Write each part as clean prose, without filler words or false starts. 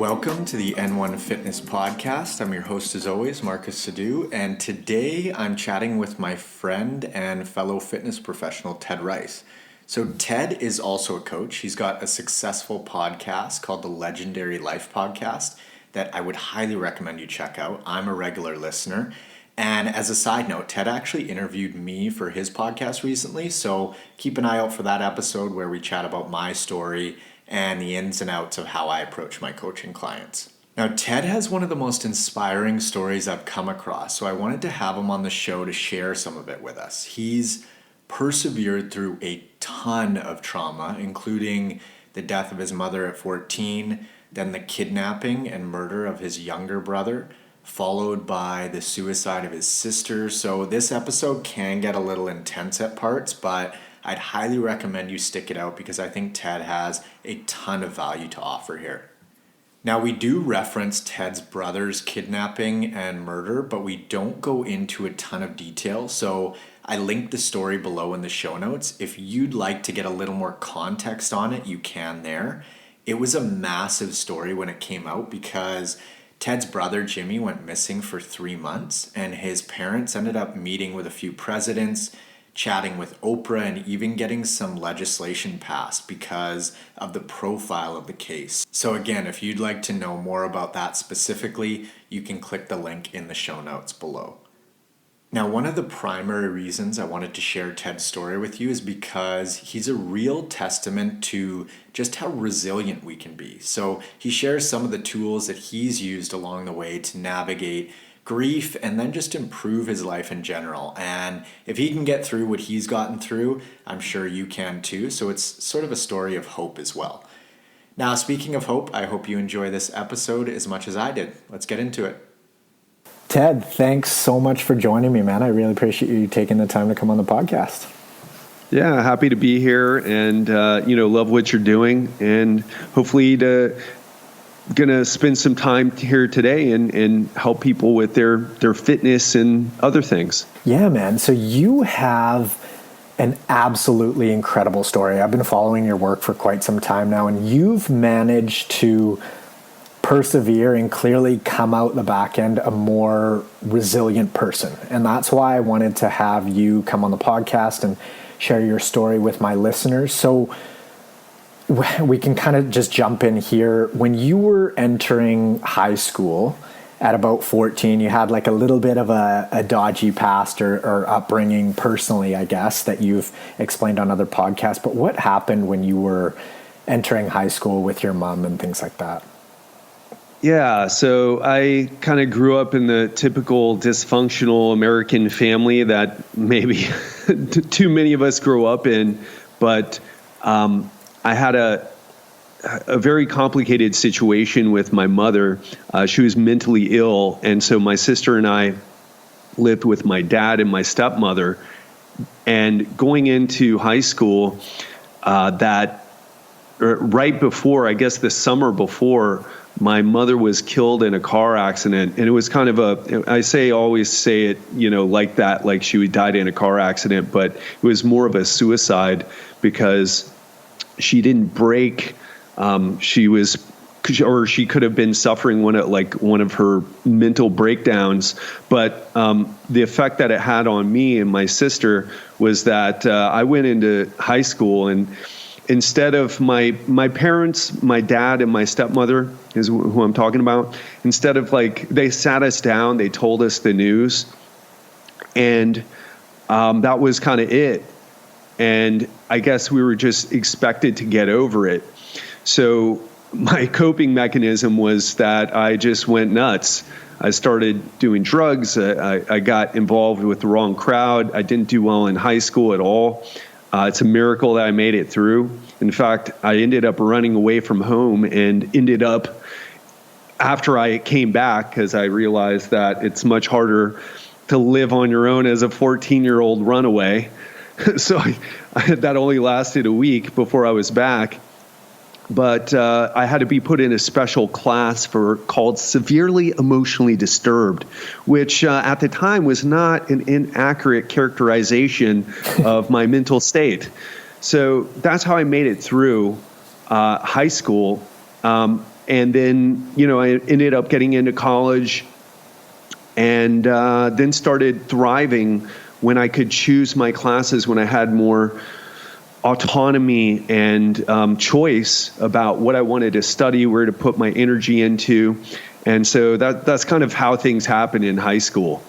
Welcome to the N1 Fitness Podcast. I'm your host as always, Marcus Sadu, and today I'm chatting with my friend and fellow fitness professional, Ted Ryce. So Ted is also a coach. He's got a successful podcast called the Legendary Life Podcast that I would highly recommend you check out. I'm a regular listener. And as a side note, Ted actually interviewed me for his podcast recently, so keep an eye out for that episode where we chat about my story and the ins and outs of how I approach my coaching clients. Now, Ted has one of the most inspiring stories I've come across, so I wanted to have him on the show to share some of it with us. He's persevered through a ton of trauma, including the death of his mother at 14, then the kidnapping and murder of his younger brother, followed by the suicide of his sister. So this episode can get a little intense at parts, but I'd highly recommend you stick it out because I think Ted has a ton of value to offer here. Now, we do reference Ted's brother's kidnapping and murder, but we don't go into a ton of detail. So I linked the story below in the show notes. If you'd like to get a little more context on it, you can there. It was a massive story when it came out because Ted's brother, Jimmy, went missing for 3 months, and his parents ended up meeting with a few presidents, chatting with Oprah, and even getting some legislation passed because of the profile of the case. So again, if you'd like to know more about that specifically, you can click the link in the show notes below. Now, one of the primary reasons I wanted to share Ted's story with you is because he's a real testament to just how resilient we can be. So he shares some of the tools that he's used along the way to navigate grief and then just improve his life in general. And if he can get through what he's gotten through, I'm sure you can too. So it's sort of a story of hope as well. Now, speaking of hope, I hope you enjoy this episode as much as I did. Let's get into it. Ted, thanks so much for joining me, man. I really appreciate you taking the time to come on the podcast. Yeah, happy to be here and, love what you're doing and hopefully gonna spend some time here today and help people with their fitness and other things. Yeah, man. So you have an absolutely incredible story. I've been following your work for quite some time now, and you've managed to persevere and clearly come out the back end a more resilient person. And that's why I wanted to have you come on the podcast and share your story with my listeners. So we can kind of just jump in here. When you were entering high school at about 14, you had like a little bit of a dodgy past or upbringing personally, I guess, that you've explained on other podcasts. But what happened when you were entering high school with your mom and things like that? Yeah, so I kind of grew up in the typical dysfunctional American family that maybe too many of us grow up in, but I had a very complicated situation with my mother. She was mentally ill, and so my sister and I lived with my dad and my stepmother. And going into high school, right before, I guess the summer before, my mother was killed in a car accident, and it was kind of always say it, like that, like she died in a car accident, but it was more of a suicide because she didn't break. She could have been suffering one of her mental breakdowns. But the effect that it had on me and my sister was that I went into high school, and instead of my parents, my dad and my stepmother is who I'm talking about, instead of they sat us down, they told us the news, and that was kind of it. And I guess we were just expected to get over it. So my coping mechanism was that I just went nuts. I started doing drugs. I got involved with the wrong crowd. I didn't do well in high school at all. It's a miracle that I made it through. In fact, I ended up running away from home and ended up, after I came back, because I realized that it's much harder to live on your own as a 14-year-old runaway. So that only lasted a week before I was back. But I had to be put in a special class called severely emotionally disturbed, which at the time was not an inaccurate characterization of my mental state. So that's how I made it through high school. And then, I ended up getting into college and then started thriving when I could choose my classes, when I had more autonomy and choice about what I wanted to study, where to put my energy into. And so that's kind of how things happened in high school.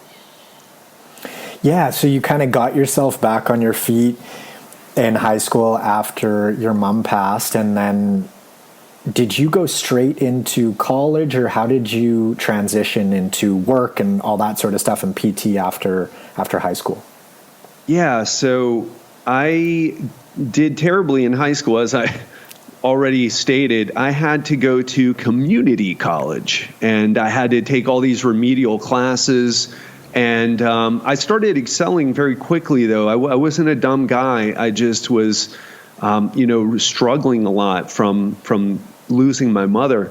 Yeah, so you kind of got yourself back on your feet in high school after your mom passed, and then did you go straight into college, or how did you transition into work and all that sort of stuff in PT after high school? Yeah, so I did terribly in high school. As I already stated, I had to go to community college, and I had to take all these remedial classes. And I started excelling very quickly, though. I wasn't a dumb guy. I just was, struggling a lot from losing my mother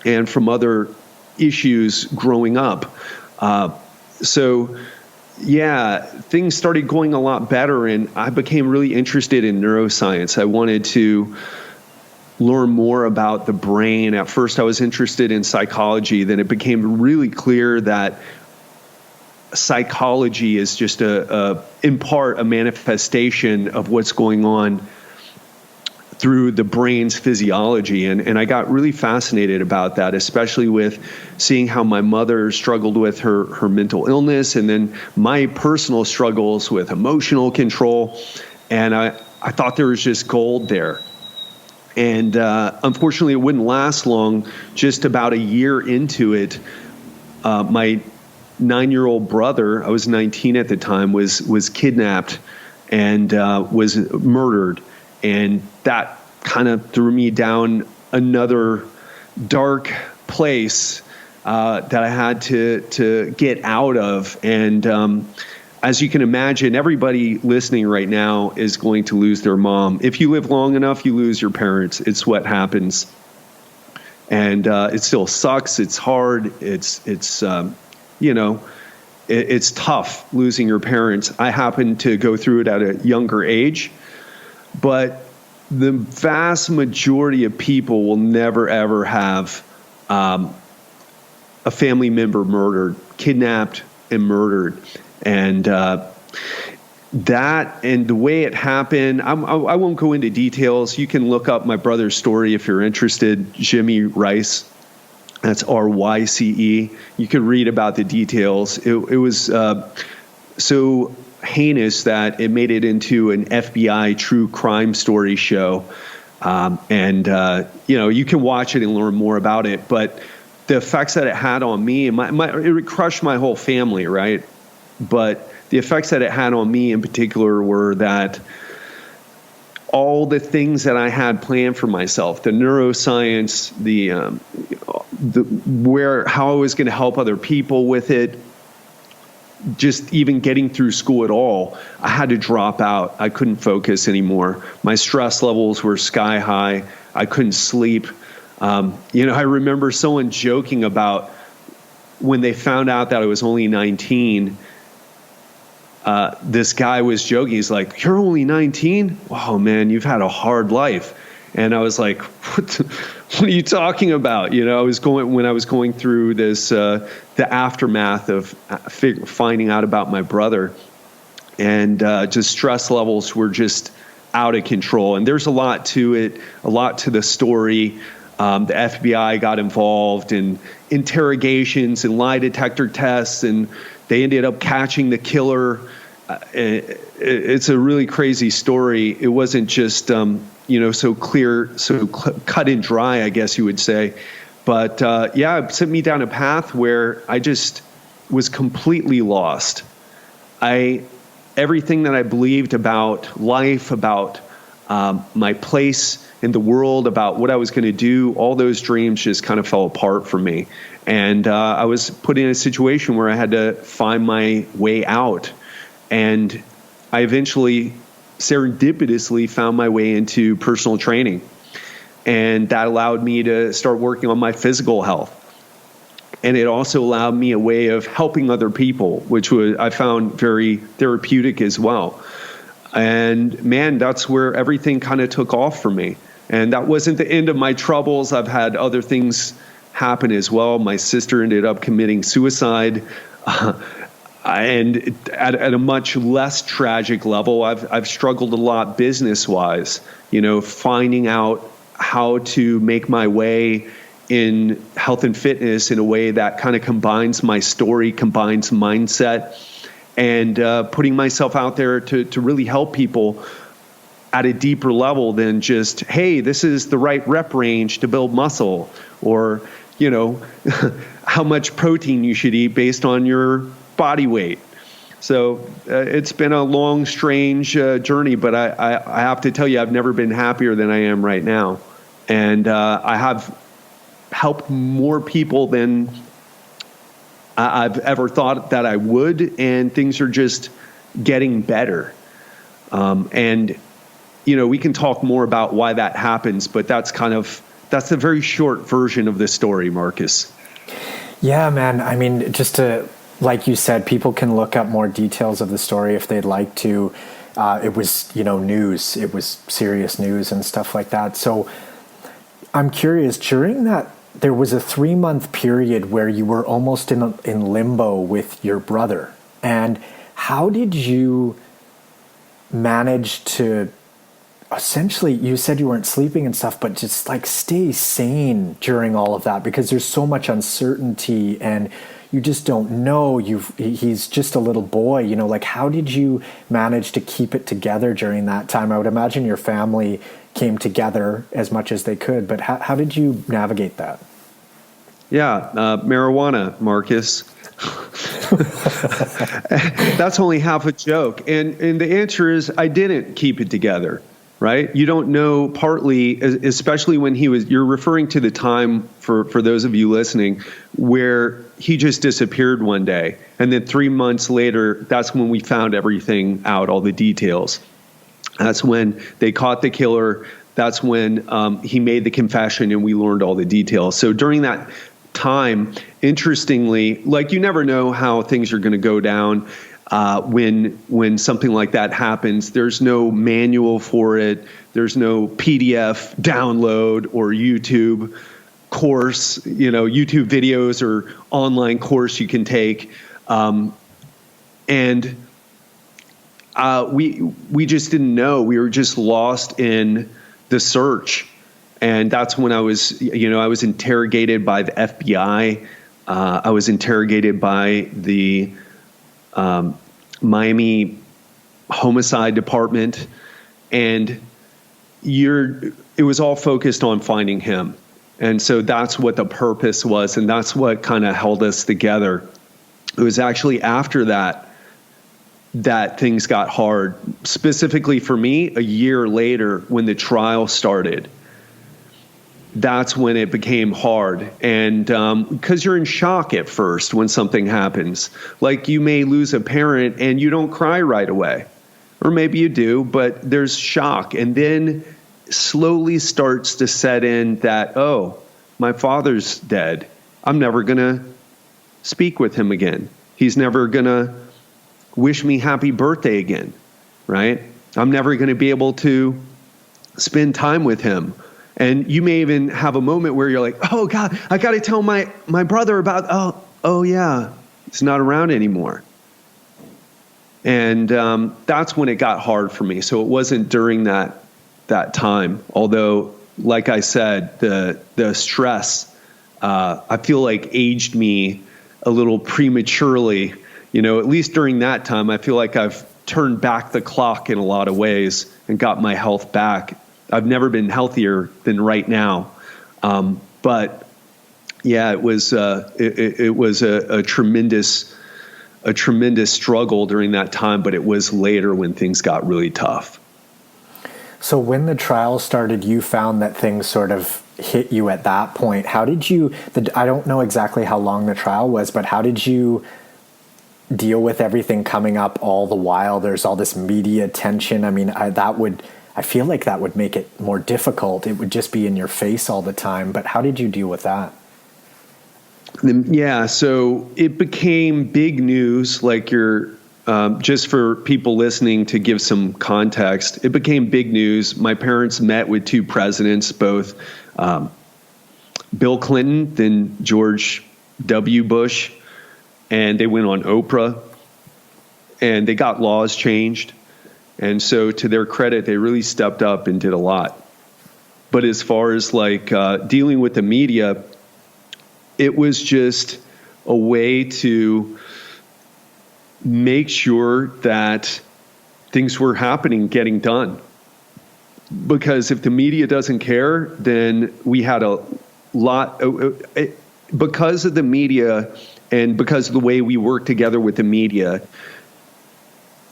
and from other issues growing up. So, things started going a lot better, and I became really interested in neuroscience. I wanted to learn more about the brain. At first, I was interested in psychology. Then it became really clear that psychology is just in part a manifestation of what's going on through the brain's physiology. And I got really fascinated about that, especially with seeing how my mother struggled with her mental illness, and then my personal struggles with emotional control. And I thought there was just gold there. And unfortunately, it wouldn't last long. Just about a year into it, my 9-year-old brother, I was 19 at the time, was kidnapped and was murdered. And that kind of threw me down another dark place that I had to get out of. And as you can imagine, everybody listening right now is going to lose their mom. If you live long enough, you lose your parents. It's what happens. And it still sucks. It's hard. It's tough losing your parents. I happened to go through it at a younger age, but the vast majority of people will never, ever have a family member murdered, kidnapped, and murdered. And that and the way it happened, I won't go into details. You can look up my brother's story if you're interested, Jimmy Ryce. That's RYCE. You could read about the details. It was so heinous that it made it into an FBI true crime story show. You can watch it and learn more about it. But the effects that it had on me, and it crushed my whole family, right? But the effects that it had on me in particular were that all the things that I had planned for myself, the neuroscience, how I was going to help other people with it, just even getting through school at all, I had to drop out. I couldn't focus anymore. My stress levels were sky high. I couldn't sleep. I remember someone joking about when they found out that I was only 19. This guy was joking. He's like, "You're only 19? Wow, man, you've had a hard life." And I was like, "What are you talking about?" When I was going through this, the aftermath of finding out about my brother, and just stress levels were just out of control. And there's a lot to it, a lot to the story. The FBI got involved in interrogations and lie detector tests, and they ended up catching the killer. It's a really crazy story. It wasn't just, so clear, cut and dry, I guess you would say. But it sent me down a path where I just was completely lost. Everything that I believed about life, about my place in the world, about what I was going to do, all those dreams just kind of fell apart for me. And I was put in a situation where I had to find my way out. And I eventually serendipitously found my way into personal training. And that allowed me to start working on my physical health. And it also allowed me a way of helping other people, which I found very therapeutic as well. And man, that's where everything kind of took off for me. And that wasn't the end of my troubles. I've had other things happen as well. My sister ended up committing suicide. And at a much less tragic level, I've struggled a lot business-wise, finding out how to make my way in health and fitness in a way that kind of combines my story, combines mindset, and putting myself out there to really help people at a deeper level than just, hey, this is the right rep range to build muscle, or, how much protein you should eat based on your body weight. So it's been a long, strange journey, but I have to tell you, I've never been happier than I am right now. And I have helped more people than I've ever thought that I would, and things are just getting better. And we can talk more about why that happens, but that's the very short version of this story, Marcus. Yeah, man. I mean, like you said, people can look up more details of the story if they'd like to. It was, news. It was serious news and stuff like that. So I'm curious, during that, there was a 3-month period where you were almost in limbo with your brother. And how did you manage to, essentially, you said you weren't sleeping and stuff, but just like stay sane during all of that? Because there's so much uncertainty and you just don't know. He's just a little boy, like how did you manage to keep it together during that time? I would imagine your family came together as much as they could, but how did you navigate that? Yeah, marijuana, Marcus. That's only half a joke. And the answer is I didn't keep it together, right? You don't know, partly, especially when you're referring to the time, for those of you listening, where he just disappeared one day. And then 3 months later, that's when we found everything out, all the details. That's when they caught the killer. That's when he made the confession and we learned all the details. So during that time, interestingly, like you never know how things are going to go down when something like that happens. There's no manual for it. There's no PDF download or YouTube course, YouTube videos or online course you can take. And we just didn't know. We were just lost in the search. And that's when I was interrogated by the FBI. I was interrogated by the Miami homicide department, and it was all focused on finding him. And so that's what the purpose was, and that's what kind of held us together. It was actually after that things got hard. Specifically for me, a year later when the trial started, that's when it became hard. And because you're in shock at first when something happens. Like you may lose a parent and you don't cry right away. Or maybe you do, but there's shock. And then slowly starts to set in that, oh, my father's dead. I'm never going to speak with him again. He's never going to wish me happy birthday again, right? I'm never going to be able to spend time with him. And you may even have a moment where you're like, oh God, I got to tell my brother about, oh yeah, he's not around anymore. And that's when it got hard for me. So it wasn't during that time. Although, like I said, the stress, I feel like aged me a little prematurely. At least during that time, I feel like I've turned back the clock in a lot of ways and got my health back. I've never been healthier than right now. But yeah, it was a tremendous struggle during that time, but it was later when things got really tough. So when the trial started, you found that things sort of hit you at that point. How did you, I don't know exactly how long the trial was, but how did you deal with everything coming up all the while? There's all this media attention. I mean, I feel like that would make it more difficult. It would just be in your face all the time. But how did you deal with that? Yeah, so it became big news, like you're just for people listening to give some context, it became big news. My parents met with two presidents, both Bill Clinton, then George W. Bush, and they went on Oprah, and they got laws changed. And so to their credit, they really stepped up and did a lot. But as far as dealing with the media, it was just a way to make sure that things were happening, getting done. Because if the media doesn't care, then we had a lot, because of the media and because of the way we work together with the media,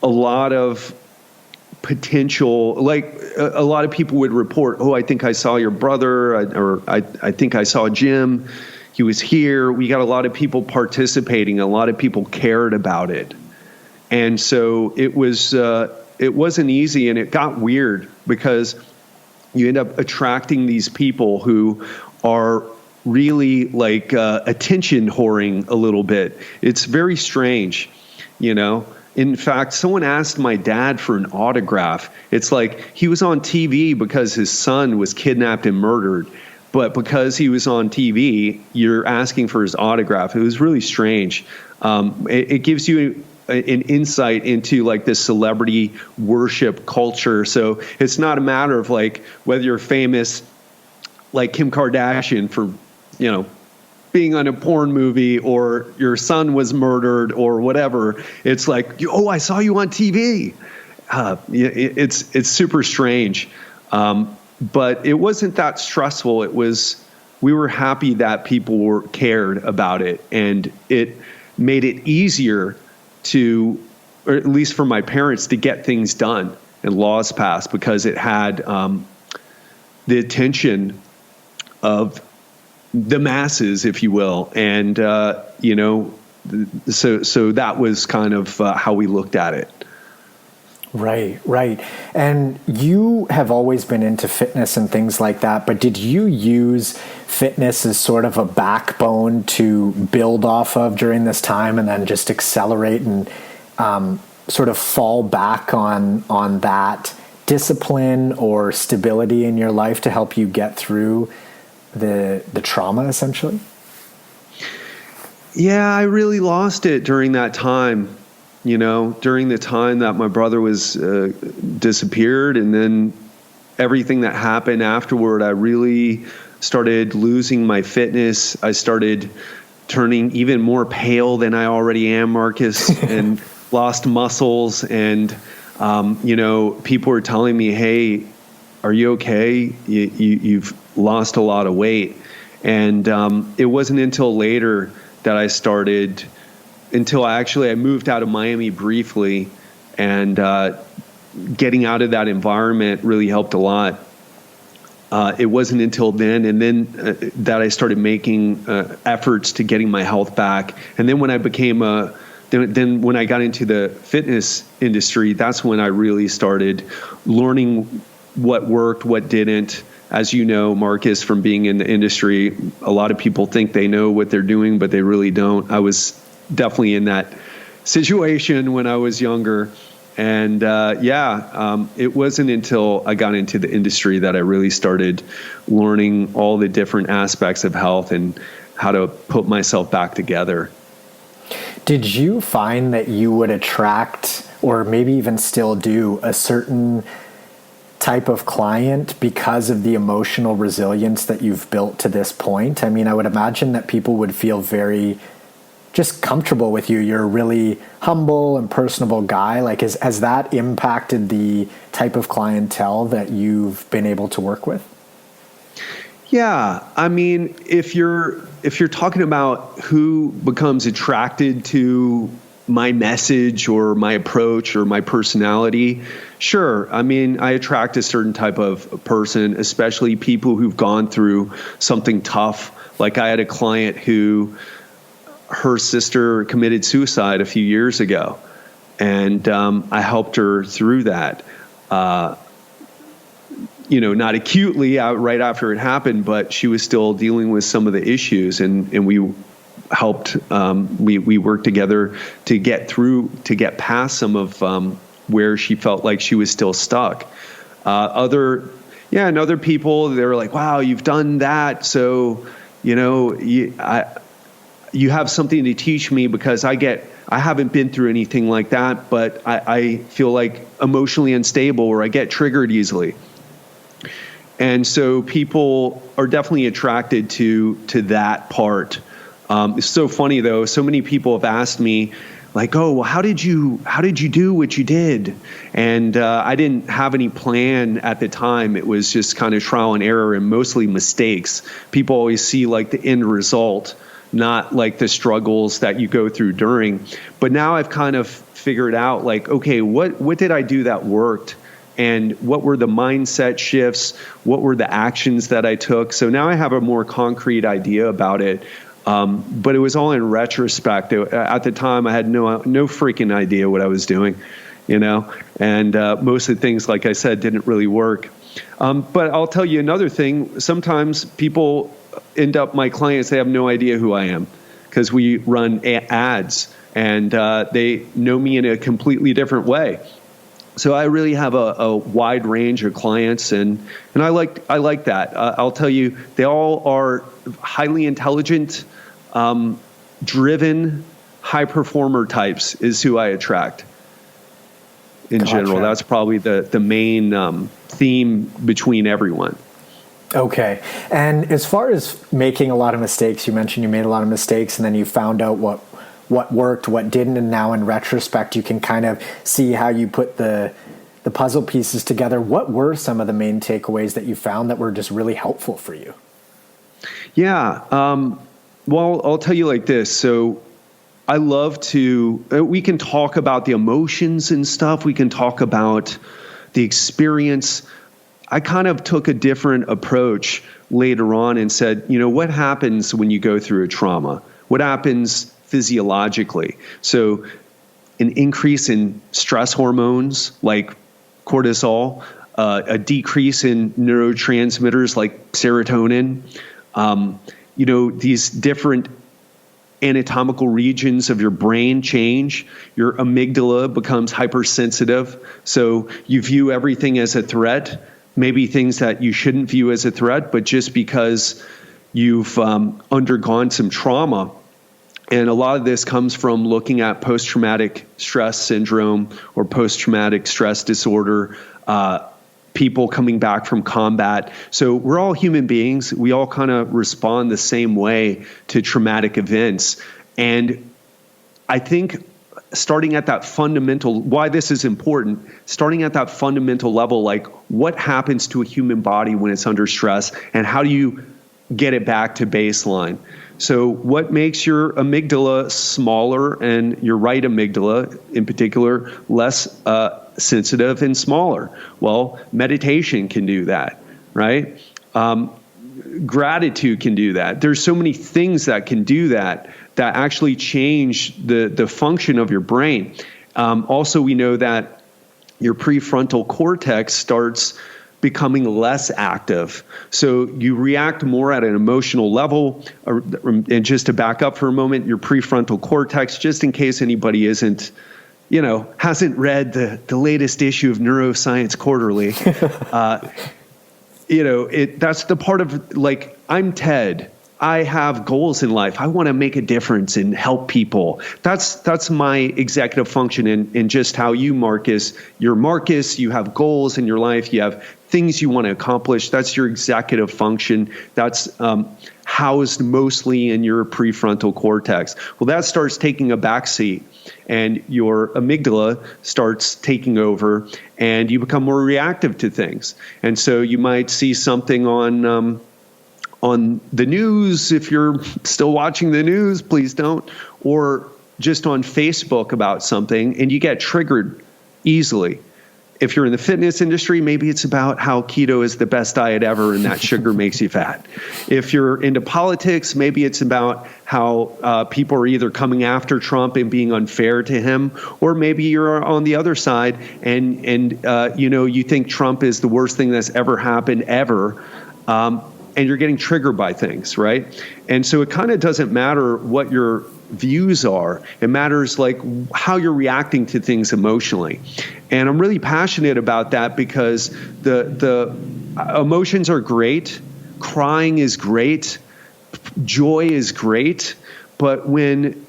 a lot of potential, a lot of people would report, oh, I think I saw your brother, or I think I saw Jim. He was here. We got a lot of people participating. A lot of people cared about it. And so it wasn't easy, and it got weird because you end up attracting these people who are really attention whoring a little bit. It's very strange, you know. In fact, someone asked my dad for an autograph. It's like he was on TV because his son was kidnapped and murdered. But because he was on TV, you're asking for his autograph. It was really strange. It gives you an insight into this celebrity worship culture. So it's not a matter of whether you're famous like Kim Kardashian for, being on a porn movie, or your son was murdered or whatever. It's like, oh, I saw you on TV. It's super strange. But it wasn't that stressful. We were happy that people cared about it, and it made it easier to, or at least for my parents, to get things done and laws passed, because it had the attention of the masses, if you will. And, so that was kind of how we looked at it. Right. And you have always been into fitness and things like that, but did you use fitness as sort of a backbone to build off of during this time, and then just accelerate and sort of fall back on that discipline or stability in your life to help you get through the trauma, essentially? Yeah, I really lost it during that time. During the time that my brother was disappeared, and then everything that happened afterward, I really started losing my fitness. I started turning even more pale than I already am, Marcus, and lost muscles. And, people were telling me, hey, are you okay? You've lost a lot of weight. And it wasn't until later that I started, until I moved out of Miami briefly, and getting out of that environment really helped a lot. It wasn't until then, and then that I started making efforts to getting my health back. And then when I became then when I got into the fitness industry, that's when I really started learning what worked, what didn't. As you know, Marcus, from being in the industry, a lot of people think they know what they're doing, but they really don't. I was definitely in that situation when I was younger. And it wasn't until I got into the industry that I really started learning all the different aspects of health and how to put myself back together. Did you find that you would attract, or maybe even still do, a certain type of client because of the emotional resilience that you've built to this point? I mean, I would imagine that people would feel very just comfortable with you. You're a really humble and personable guy. Has that impacted the type of clientele that you've been able to work with? Yeah. I mean, if you're talking about who becomes attracted to my message or my approach or my personality, sure. I mean, I attract a certain type of person, especially people who've gone through something tough. Like I had a client who, her sister committed suicide a few years ago, and I helped her through that. Not acutely right after it happened, but she was still dealing with some of the issues, and we helped. We worked together to get past some of where she felt like she was still stuck. And other people, they were like, wow, you've done that. So, you have something to teach me, because I haven't been through anything like that, but I feel like emotionally unstable, or I get triggered easily. And so people are definitely attracted to that part. It's so funny though. So many people have asked me, like, oh, well, how did you do what you did? And I didn't have any plan at the time. It was just kind of trial and error, and mostly mistakes. People always see like the end result, not like the struggles that you go through during. But now I've kind of figured out, like, okay, what did I do that worked? And what were the mindset shifts? What were the actions that I took? So now I have a more concrete idea about it. But it was all in retrospect. At the time, I had no freaking idea what I was doing, and most of the things, like I said, didn't really work. But I'll tell you another thing. Sometimes people end up, my clients, they have no idea who I am, because we run ads, and they know me in a completely different way. So I really have a wide range of clients, and I like that. I'll tell you, they all are highly intelligent, driven, high performer types is who I attract. In general, that's probably the main theme between everyone. Okay. And as far as making a lot of mistakes, you mentioned you made a lot of mistakes, and then you found out what worked, what didn't, and now in retrospect you can kind of see how you put the puzzle pieces together. What were some of the main takeaways that you found that were just really helpful for you? Yeah. Well, I'll tell you like this. So I love to, we can talk about the emotions and stuff. We can talk about the experience. I kind of took a different approach later on and said, what happens when you go through a trauma? What happens physiologically? So an increase in stress hormones like cortisol, a decrease in neurotransmitters like serotonin, these different anatomical regions of your brain change. Your amygdala becomes hypersensitive. So you view everything as a threat, maybe things that you shouldn't view as a threat, but just because you've undergone some trauma. And a lot of this comes from looking at post-traumatic stress syndrome or post-traumatic stress disorder, people coming back from combat. So we're all human beings. We all kind of respond the same way to traumatic events. And I think starting at that fundamental, why this is important, starting at that fundamental level, like what happens to a human body when it's under stress, and how do you get it back to baseline? So what makes your amygdala smaller and your right amygdala in particular less sensitive and smaller? Well, meditation can do that, right? Gratitude can do that. There's so many things that can do that actually change the function of your brain. Also, we know that your prefrontal cortex starts becoming less active. So you react more at an emotional level. And just to back up for a moment, your prefrontal cortex, just in case anybody hasn't read the latest issue of Neuroscience Quarterly, that's the part of, like, I'm Ted. I have goals in life. I want to make a difference and help people. That's my executive function in just how you, Marcus. You're Marcus. You have goals in your life. You have things you want to accomplish. That's your executive function. That's housed mostly in your prefrontal cortex. Well, that starts taking a backseat, and your amygdala starts taking over, and you become more reactive to things. And so you might see something on the news, if you're still watching the news, please don't, or just on Facebook about something, and you get triggered easily. If you're in the fitness industry, maybe it's about how keto is the best diet ever and that sugar makes you fat. If you're into politics, maybe it's about how people are either coming after Trump and being unfair to him, or maybe you're on the other side and you think Trump is the worst thing that's ever happened ever. and you're getting triggered by things, right? And so it kind of doesn't matter what your views are. It matters like how you're reacting to things emotionally. And I'm really passionate about that because the emotions are great. Crying is great. Joy is great. But when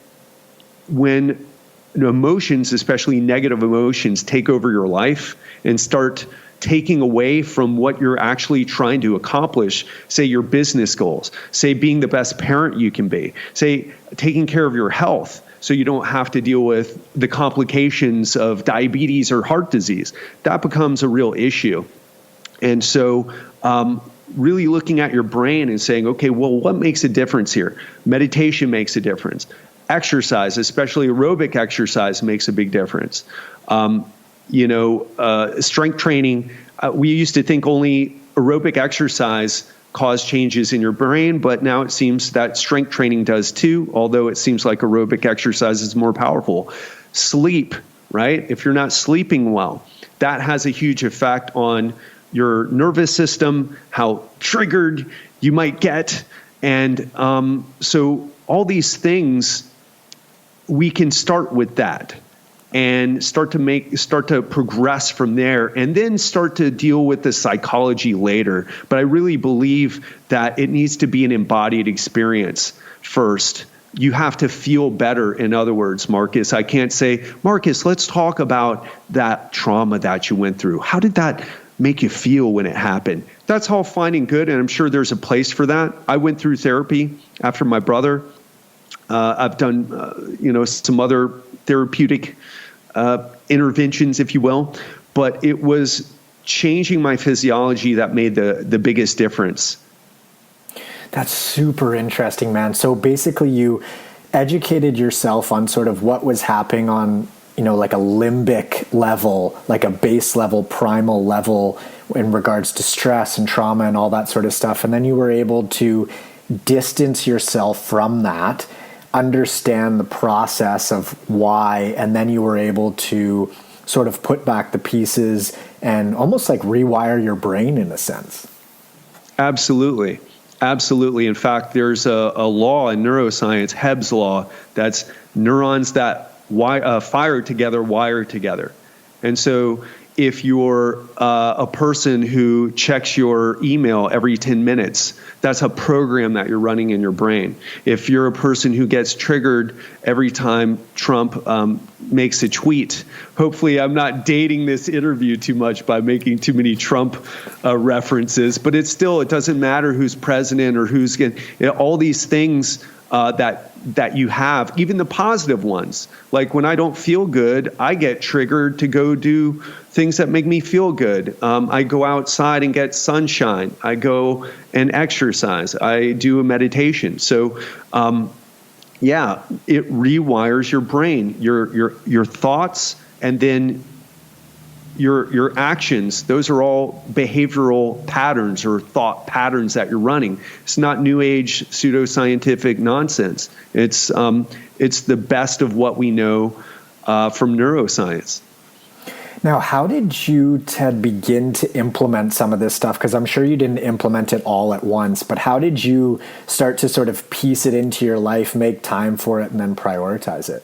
emotions, especially negative emotions, take over your life and start taking away from what you're actually trying to accomplish, say your business goals, say being the best parent you can be, say taking care of your health so you don't have to deal with the complications of diabetes or heart disease, that becomes a real issue. And so really looking at your brain and saying, okay, well, what makes a difference here? Meditation makes a difference. Exercise, especially aerobic exercise, makes a big difference. Strength training, we used to think only aerobic exercise caused changes in your brain, but now it seems that strength training does too, although it seems like aerobic exercise is more powerful. Sleep, right? If you're not sleeping well, that has a huge effect on your nervous system, how triggered you might get. And so all these things, we can start with that and start to progress from there, and then start to deal with the psychology later. But I really believe that it needs to be an embodied experience first. You have to feel better, in other words, Marcus. I can't say, Marcus, let's talk about that trauma that you went through. How did that make you feel when it happened? That's all fine and good, and I'm sure there's a place for that. I went through therapy after my brother. I've done, some other therapeutic interventions, if you will, but it was changing my physiology that made the biggest difference. That's super interesting, man. So basically you educated yourself on sort of what was happening on, like a limbic level, like a base level, primal level in regards to stress and trauma and all that sort of stuff. And then you were able to distance yourself from that, understand the process of why, and then you were able to sort of put back the pieces and almost like rewire your brain in a sense. Absolutely. In fact, there's a law in neuroscience, Hebb's law, that's neurons that fire together, wire together. And so if you're a person who checks your email every 10 minutes, that's a program that you're running in your brain. If you're a person who gets triggered every time Trump makes a tweet, hopefully I'm not dating this interview too much by making too many Trump references, but it doesn't matter who's president or who's all these things that you have, even the positive ones. Like when I don't feel good, I get triggered to go do things that make me feel good. I go outside and get sunshine. I go and exercise. I do a meditation. So, it rewires your brain, your thoughts, and then your actions. Those are all behavioral patterns or thought patterns that you're running. It's not new age pseudoscientific nonsense. It's the best of what we know from neuroscience. Now, how did you, Ted, begin to implement some of this stuff? Because I'm sure you didn't implement it all at once, but how did you start to sort of piece it into your life, make time for it, and then prioritize it?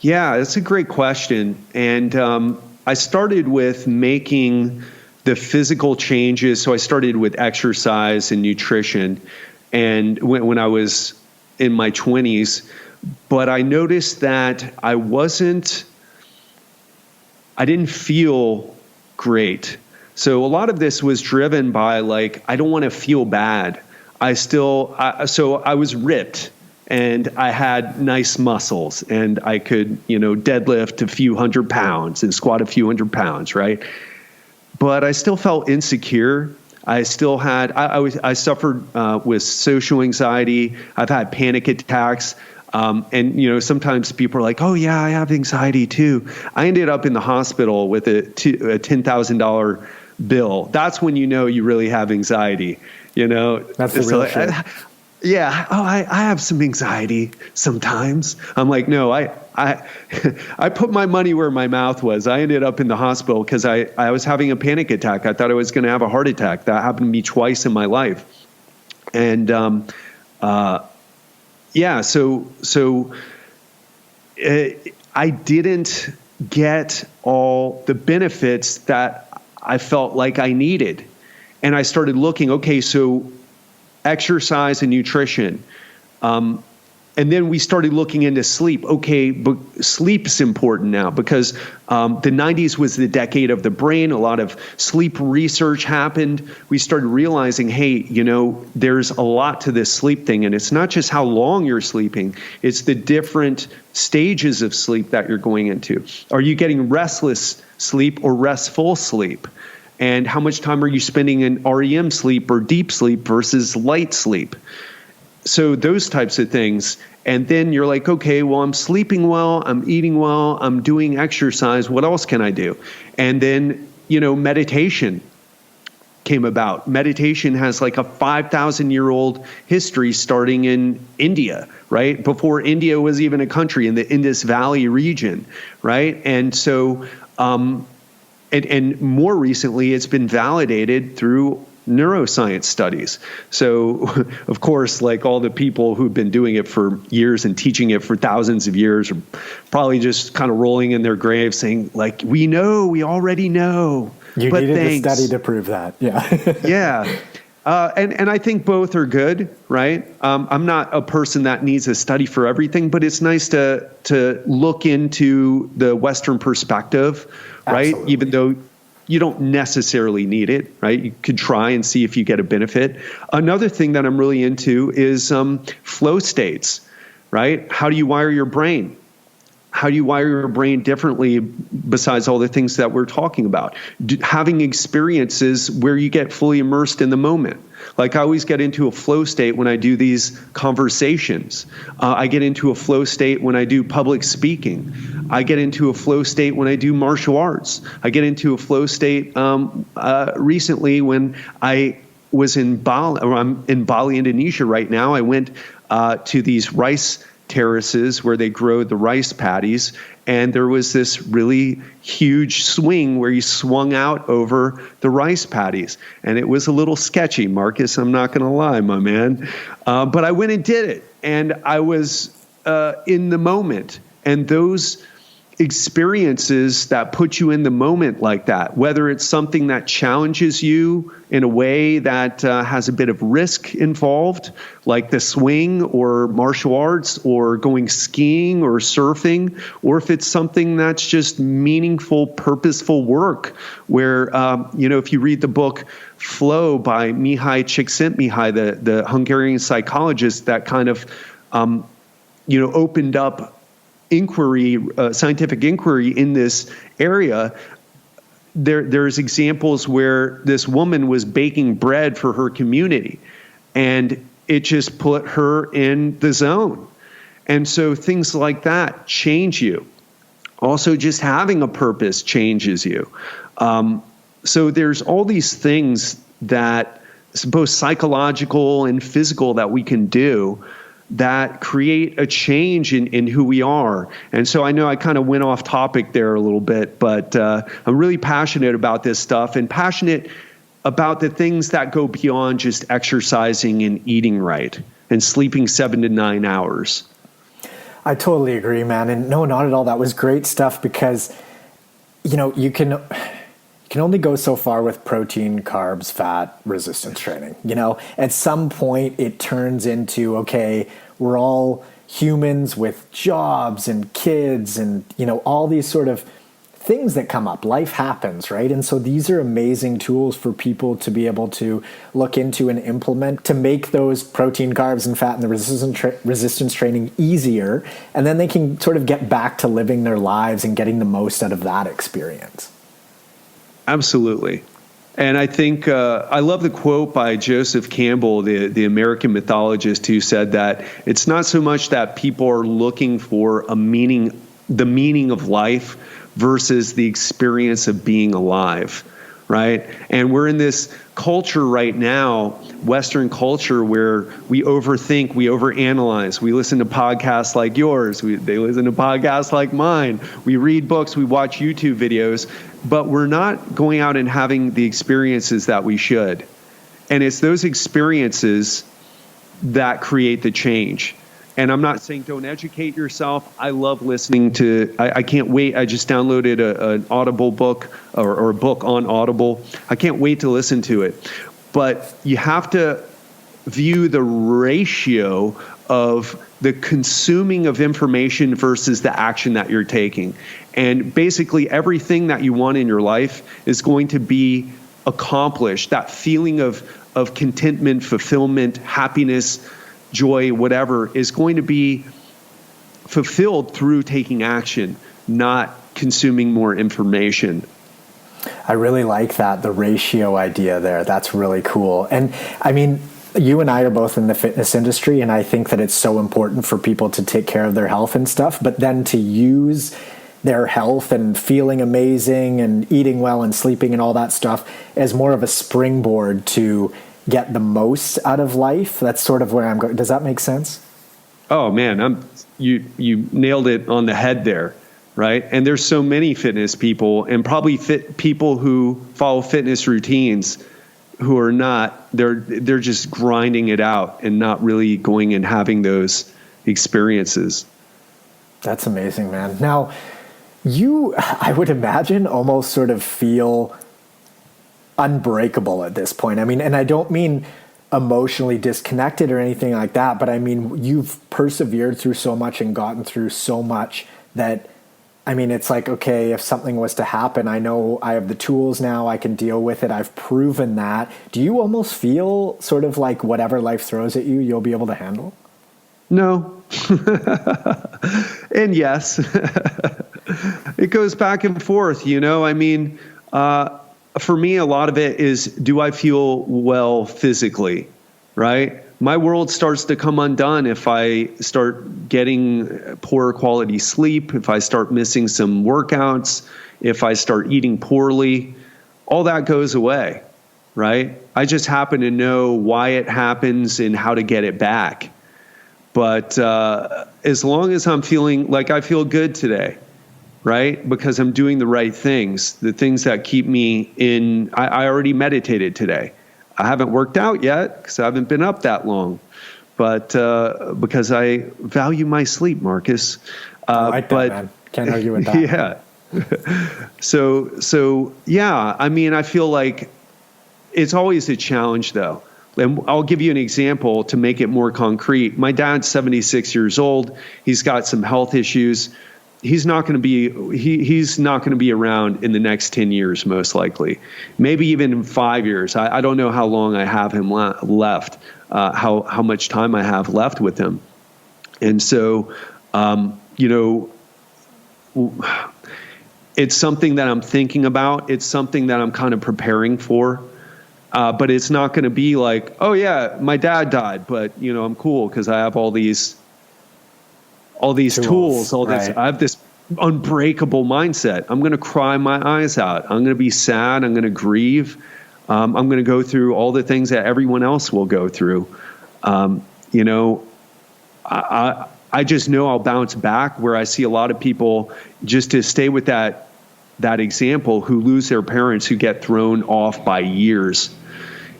Yeah, that's a great question. And I started with making the physical changes. So I started with exercise and nutrition, and when I was in my 20s, but I noticed that I didn't feel great. So a lot of this was driven by I don't want to feel bad. So I was ripped and I had nice muscles and I could, deadlift a few hundred pounds and squat a few hundred pounds, right? But I still felt insecure. I still had, I suffered with social anxiety. I've had panic attacks. And sometimes people are like, oh yeah, I have anxiety too. I ended up in the hospital with a $10,000 bill. That's when you know you really have anxiety, That's the real shit. Yeah. Oh, I have some anxiety sometimes. I'm like, no, I put my money where my mouth was. I ended up in the hospital because I was having a panic attack. I thought I was going to have a heart attack. That happened to me twice in my life. And, yeah, so I didn't get all the benefits that I felt like I needed. And I started looking, okay, so exercise and nutrition. And then we started looking into sleep. Okay, but sleep's important now because the 90s was the decade of the brain. A lot of sleep research happened. We started realizing, hey, there's a lot to this sleep thing. And it's not just how long you're sleeping. It's the different stages of sleep that you're going into. Are you getting restless sleep or restful sleep? And how much time are you spending in REM sleep or deep sleep versus light sleep? So those types of things. And then you're like, okay, well, I'm sleeping well, I'm eating well, I'm doing exercise. What else can I do? And then, meditation came about. Meditation has like a 5,000-year-old history starting in India, right? Before India was even a country, in the Indus Valley region, right? And so, and more recently, it's been validated through neuroscience studies. So, of course, like all the people who've been doing it for years and teaching it for thousands of years are probably just kind of rolling in their graves saying, like, we already know. You needed the study to prove that. Yeah. Yeah. And I think both are good, right? I'm not a person that needs a study for everything, but it's nice to look into the Western perspective, right? Absolutely. Even though you don't necessarily need it, right? You could try and see if you get a benefit. Another thing that I'm really into is flow states, right? How do you wire your brain? How do you wire your brain differently besides all the things that we're talking about? Having experiences where you get fully immersed in the moment. Like I always get into a flow state when I do these conversations. I get into a flow state when I do public speaking. I get into a flow state when I do martial arts. I get into a flow state recently when I was in Bali, or I'm in Bali, Indonesia right now. I went to these rice terraces where they grow the rice paddies, and there was this really huge swing where you swung out over the rice paddies, and it was a little sketchy, Marcus, I'm not going to lie, my man, but I went and did it, and I was in the moment. And those experiences that put you in the moment like that, whether it's something that challenges you in a way that has a bit of risk involved, like the swing or martial arts or going skiing or surfing, or if it's something that's just meaningful, purposeful work where, if you read the book Flow by Mihai Csikszentmihalyi, the Hungarian psychologist that kind of, opened up inquiry, scientific inquiry in this area, there's examples where this woman was baking bread for her community, and it just put her in the zone. And so things like that change you. Also, just having a purpose changes you. So there's all these things that both psychological and physical that we can do that create a change in who we are. And so I know I kind of went off topic there a little bit, but I'm really passionate about this stuff and passionate about the things that go beyond just exercising and eating right and sleeping 7 to 9 hours. I totally agree, man. And no, not at all. That was great stuff because, you can only go so far with protein, carbs, fat, resistance training. At some point it turns into, okay, we're all humans with jobs and kids and, all these sort of things that come up. Life happens, right? And so these are amazing tools for people to be able to look into and implement to make those protein, carbs, and fat and the resistance training easier. And then they can sort of get back to living their lives and getting the most out of that experience. Absolutely. And I think I love the quote by Joseph Campbell, the American mythologist, who said that it's not so much that people are looking for the meaning of life versus the experience of being alive, right? And we're in this culture right now, Western culture, where we overthink, we overanalyze. We listen to podcasts like yours. They listen to podcasts like mine. We read books. We watch YouTube videos. But we're not going out and having the experiences that we should. And it's those experiences that create the change. And I'm not saying don't educate yourself. I love listening to, I can't wait. I just downloaded an Audible book or a book on Audible. I can't wait to listen to it. But you have to view the ratio of the consuming of information versus the action that you're taking. And basically everything that you want in your life is going to be accomplished. That feeling of contentment, fulfillment, happiness, joy, whatever, is going to be fulfilled through taking action, not consuming more information. I really like that, the ratio idea there. That's really cool. And I mean, you and I are both in the fitness industry, and I think that it's so important for people to take care of their health and stuff, but then to use their health and feeling amazing and eating well and sleeping and all that stuff as more of a springboard to get the most out of life. That's sort of where I'm going. Does that make sense? Oh man, you nailed it on the head there, right? And there's so many fitness people, and probably fit people who follow fitness routines who are not, they're just grinding it out and not really going and having those experiences. That's amazing, man. Now, you, I would imagine, almost sort of feel unbreakable at this point. I mean, and I don't mean emotionally disconnected or anything like that, but I mean, you've persevered through so much and gotten through so much that, I mean, it's like, okay, if something was to happen, I know I have the tools now, I can deal with it. I've proven that. Do you almost feel sort of like whatever life throws at you, you'll be able to handle? No. And yes. It goes back and forth, you know? I mean, for me, a lot of it is, do I feel well physically, right? My world starts to come undone if I start getting poor quality sleep, if I start missing some workouts, if I start eating poorly, all that goes away, right? I just happen to know why it happens and how to get it back. But as long as I'm feeling like I feel good today, right? Because I'm doing the right things, the things that keep me in. I already meditated today. I haven't worked out yet because I haven't been up that long, but because I value my sleep, Marcus. I like that, man. Can't argue with that. Yeah. So yeah, I mean, I feel like it's always a challenge though. And I'll give you an example to make it more concrete. My dad's 76 years old. He's got some health issues. He's not going to be around in the next 10 years, most likely, maybe even in 5 years. I don't know how long I have him left, how much time I have left with him. And so, you know, it's something that I'm thinking about. It's something that I'm kind of preparing for. But it's not going to be like, oh yeah, my dad died, but you know, I'm cool because I have all these tools, all this. Right. I have this unbreakable mindset. I'm going to cry my eyes out. I'm going to be sad. I'm going to grieve. I'm going to go through all the things that everyone else will go through. You know, I just know I'll bounce back, where I see a lot of people, just to stay with that example, who lose their parents, who get thrown off by years.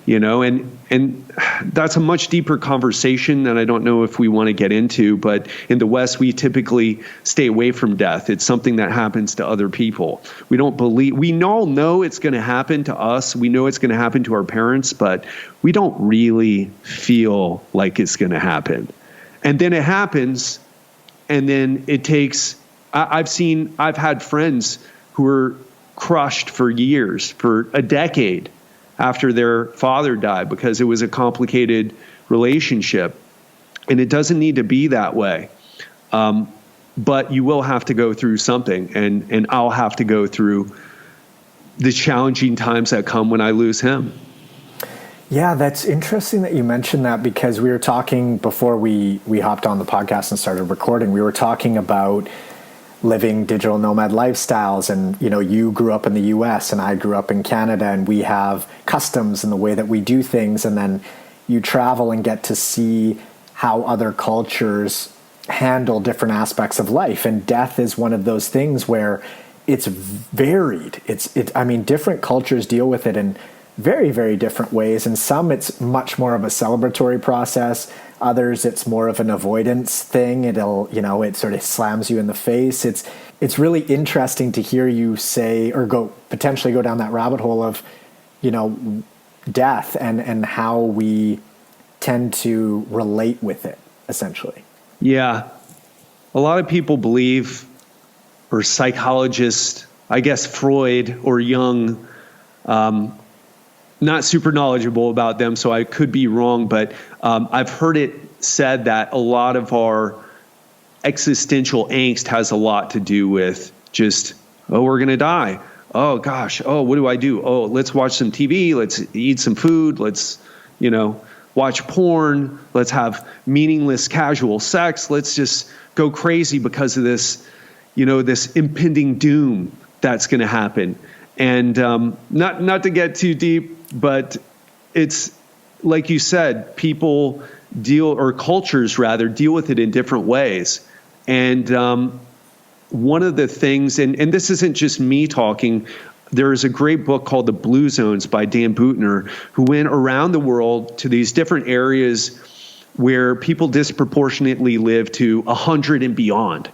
You know, and that's a much deeper conversation that I don't know if we want to get into, but in the West, we typically stay away from death. It's something that happens to other people. We all know it's going to happen to us. We know it's going to happen to our parents, but we don't really feel like it's going to happen. And then it happens, and then it takes, I've had friends who were crushed for years, for a decade, after their father died, because it was a complicated relationship. And it doesn't need to be that way. But you will have to go through something, and I'll have to go through the challenging times that come when I lose him. Yeah, that's interesting that you mentioned that, because we were talking before we hopped on the podcast and started recording. We were talking about living digital nomad lifestyles, and you grew up in the US and I grew up in Canada, and we have customs in the way that we do things, and then you travel and get to see how other cultures handle different aspects of life. And death is one of those things where it's varied. Different cultures deal with it in very, very different ways. And some it's much more of a celebratory process. Others it's more of an avoidance thing. It sort of slams you in the face. It's really interesting to hear you say, or potentially go down that rabbit hole of, death and how we tend to relate with it, essentially. Yeah. A lot of people believe, or psychologists, I guess Freud or Jung, not super knowledgeable about them, so I could be wrong, but I've heard it said that a lot of our existential angst has a lot to do with just, we're going to die. Oh, gosh. Oh, what do I do? Oh, let's watch some TV. Let's eat some food. Let's, watch porn. Let's have meaningless casual sex. Let's just go crazy because of this, this impending doom that's going to happen. And not to get too deep, but it's like you said, cultures rather deal with it in different ways. And one of the things, and this isn't just me talking, there is a great book called The Blue Zones by Dan Buettner, who went around the world to these different areas where people disproportionately live to 100 and beyond.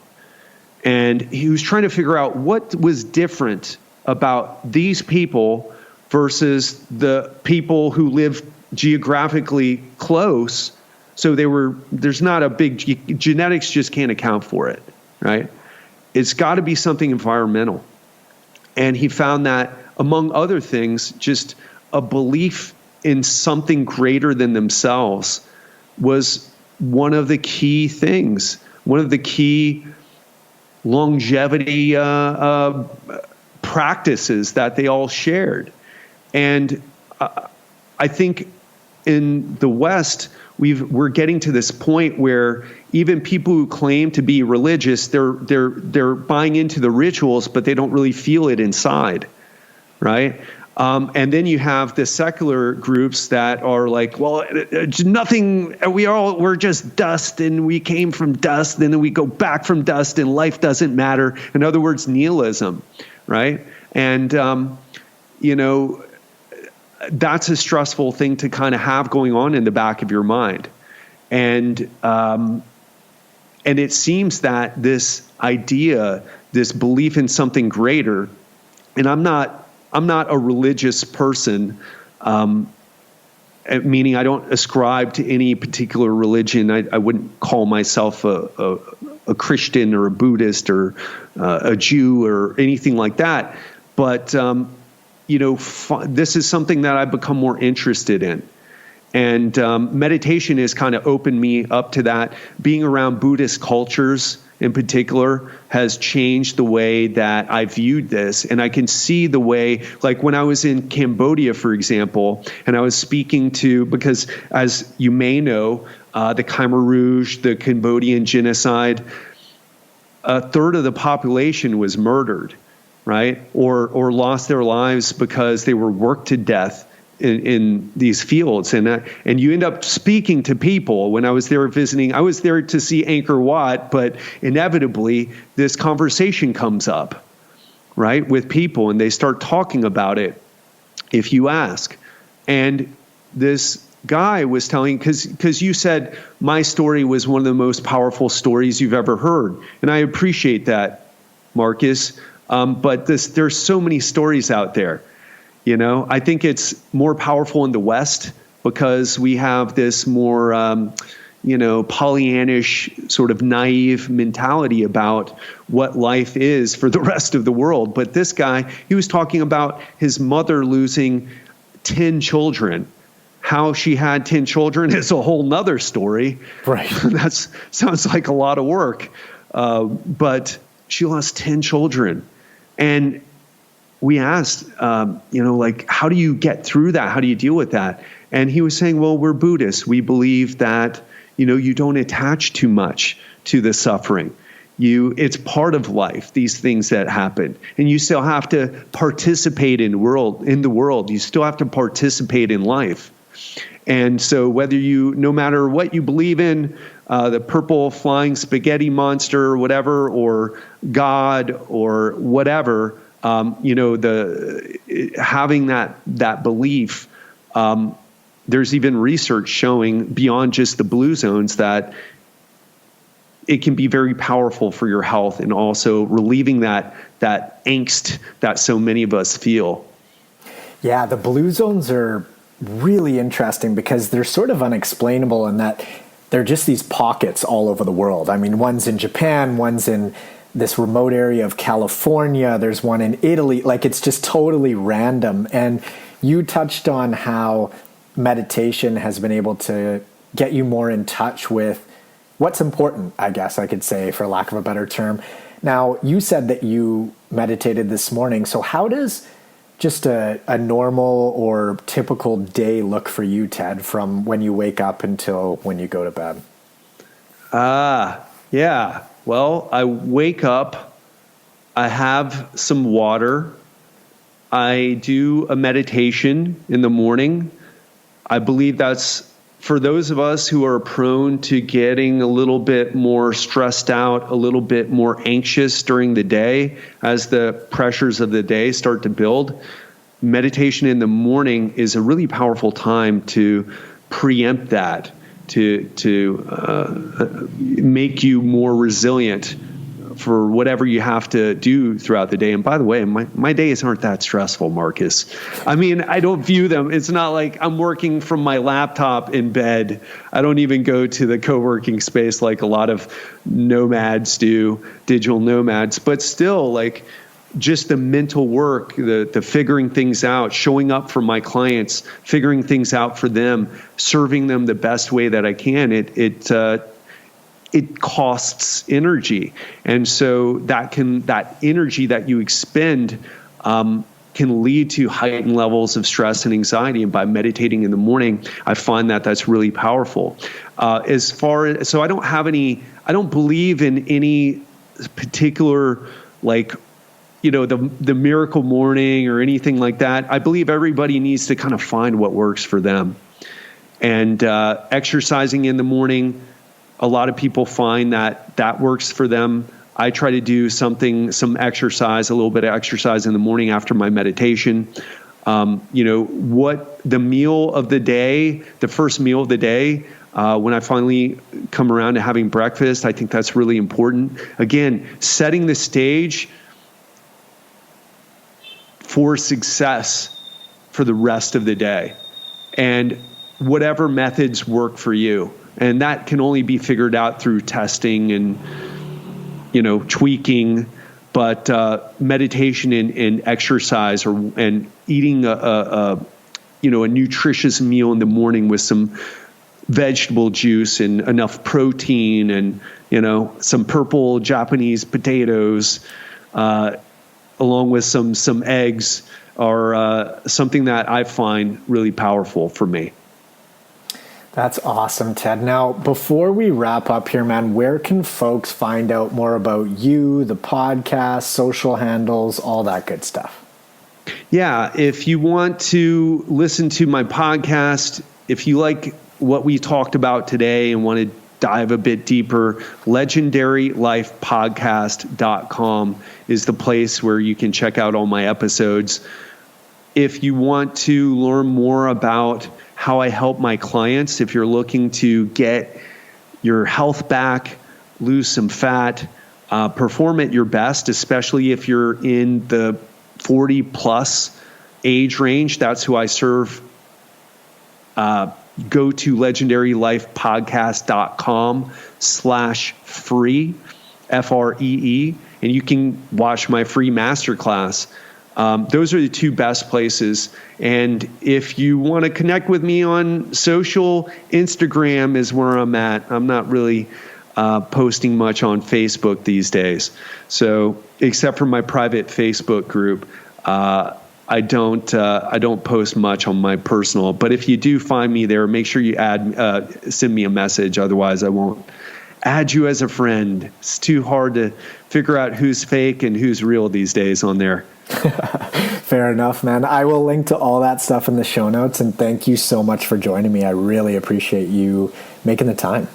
And he was trying to figure out what was different about these people versus the people who live geographically close. So there's not a big, genetics just can't account for it, right? It's got to be something environmental. And he found that, among other things, just a belief in something greater than themselves was one of the key things, one of the key longevity practices that they all shared. And I think in the West, we're getting to this point where even people who claim to be religious, they're buying into the rituals, but they don't really feel it inside, right? And then you have the secular groups that are like, well, nothing. We're just dust, and we came from dust, and then we go back from dust, and life doesn't matter. In other words, nihilism, right? And that's a stressful thing to kind of have going on in the back of your mind. And it seems that this idea, this belief in something greater, and I'm not a religious person, meaning I don't ascribe to any particular religion. I wouldn't call myself a Christian or a Buddhist or a Jew or anything like that. But this is something that I've become more interested in. And meditation has kind of opened me up to that. Being around Buddhist cultures in particular has changed the way that I viewed this. And I can see the way, like when I was in Cambodia, for example, and I was speaking to, because as you may know, the Khmer Rouge, the Cambodian genocide, a third of the population was murdered, right? Or lost their lives because they were worked to death in these fields. And you end up speaking to people. When I was there visiting, I was there to see Angkor Wat, but inevitably this conversation comes up, right, with people, and they start talking about it if you ask. And this guy was telling, because you said my story was one of the most powerful stories you've ever heard. And I appreciate that, Marcus. But there's so many stories out there. I think it's more powerful in the West because we have this more, Pollyannish sort of naive mentality about what life is for the rest of the world. But this guy, he was talking about his mother losing 10 children. How she had 10 children is a whole nother story. Right. That sounds like a lot of work. But she lost 10 children. And we asked, how do you get through that? How do you deal with that? And he was saying, well, we're Buddhists. We believe that, you don't attach too much to the suffering. It's part of life, these things that happen. And you still have to participate in the world. You still have to participate in life. And so no matter what you believe in, the purple flying spaghetti monster or whatever, or God or whatever, having that belief, there's even research showing beyond just the blue zones that it can be very powerful for your health and also relieving that angst that so many of us feel. Yeah, the blue zones are really interesting because they're sort of unexplainable in that they're just these pockets all over the world. I mean, one's in Japan, one's in this remote area of California, there's one in Italy. Like, it's just totally random. And you touched on how meditation has been able to get you more in touch with what's important, I guess I could say, for lack of a better term. Now, you said that you meditated this morning. So how does just a normal or typical day look for you, Ted, from when you wake up until when you go to bed? Yeah. Well, I wake up, I have some water, I do a meditation in the morning. I believe that's for those of us who are prone to getting a little bit more stressed out, a little bit more anxious during the day as the pressures of the day start to build. Meditation in the morning is a really powerful time to preempt that, to make you more resilient for whatever you have to do throughout the day. And by the way, my days aren't that stressful, Marcus. I mean, I don't view them. It's not like I'm working from my laptop in bed. I don't even go to the co-working space like a lot of nomads do, digital nomads. But still, like, just the mental work, the figuring things out, showing up for my clients, figuring things out for them, serving them the best way that I can, it costs energy. And so that energy that you expend can lead to heightened levels of stress and anxiety. And by meditating in the morning, I find that that's really powerful. So I don't believe in any particular, like, the miracle morning or anything like that. I believe everybody needs to kind of find what works for them. And exercising in the morning, a lot of people find that works for them. I try to do some exercise, a little bit of exercise in the morning after my meditation. What the meal of the day, the first meal of the day, when I finally come around to having breakfast, I think that's really important. Again, setting the stage for success for the rest of the day, and whatever methods work for you. And that can only be figured out through testing and, tweaking. But meditation and exercise and eating a nutritious meal in the morning with some vegetable juice and enough protein and, some purple Japanese potatoes, along with some eggs, are something that I find really powerful for me. That's awesome, Ted. Now, before we wrap up here, man, where can folks find out more about you, the podcast, social handles, all that good stuff? Yeah, if you want to listen to my podcast, if you like what we talked about today and want to dive a bit deeper, legendarylifepodcast.com is the place where you can check out all my episodes. If you want to learn more about how I help my clients, if you're looking to get your health back, lose some fat, perform at your best, especially if you're in the 40 plus age range, that's who I serve. Go to legendarylifepodcast.com/free, FREE, and you can watch my free masterclass. Those are the two best places. And if you want to connect with me on social, Instagram is where I'm at. I'm not really posting much on Facebook these days. So except for my private Facebook group, I don't post much on my personal. But if you do find me there, make sure you send me a message. Otherwise, I won't add you as a friend. It's too hard to figure out who's fake and who's real these days on there. Fair enough, man. I will link to all that stuff in the show notes, and thank you so much for joining me. I really appreciate you making the time.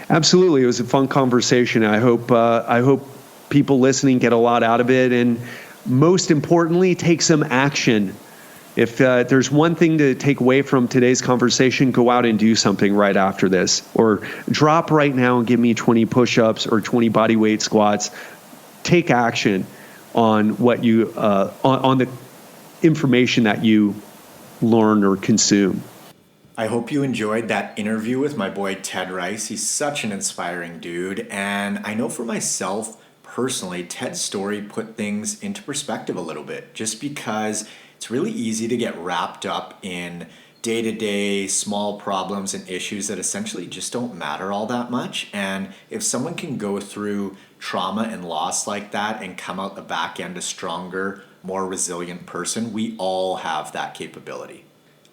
Absolutely. It was a fun conversation. I hope people listening get a lot out of it, and most importantly, take some action. If there's one thing to take away from today's conversation, go out and do something right after this, or drop right now and give me 20 push-ups or 20 body weight squats. Take action on what you on the information that you learn or consume. I hope you enjoyed that interview with my boy Ted Ryce. He's such an inspiring dude, and I know for myself personally, Ted's story put things into perspective a little bit, just because it's really easy to get wrapped up in day-to-day small problems and issues that essentially just don't matter all that much. And if someone can go through trauma and loss like that and come out the back end a stronger, more resilient person, we all have that capability.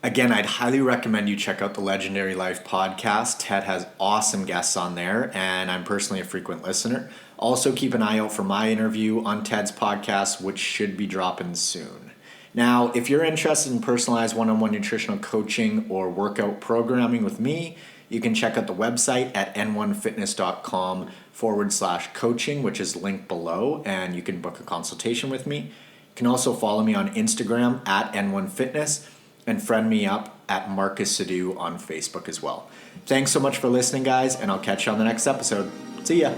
Again, I'd highly recommend you check out the Legendary Life podcast. Ted has awesome guests on there, and I'm personally a frequent listener. Also, keep an eye out for my interview on Ted's podcast, which should be dropping soon. Now, if you're interested in personalized one-on-one nutritional coaching or workout programming with me, you can check out the website at n1fitness.com/coaching, which is linked below, and you can book a consultation with me. You can also follow me on Instagram at n1fitness, and friend me up at Marcus Sadu on Facebook as well. Thanks so much for listening, guys, and I'll catch you on the next episode. See ya.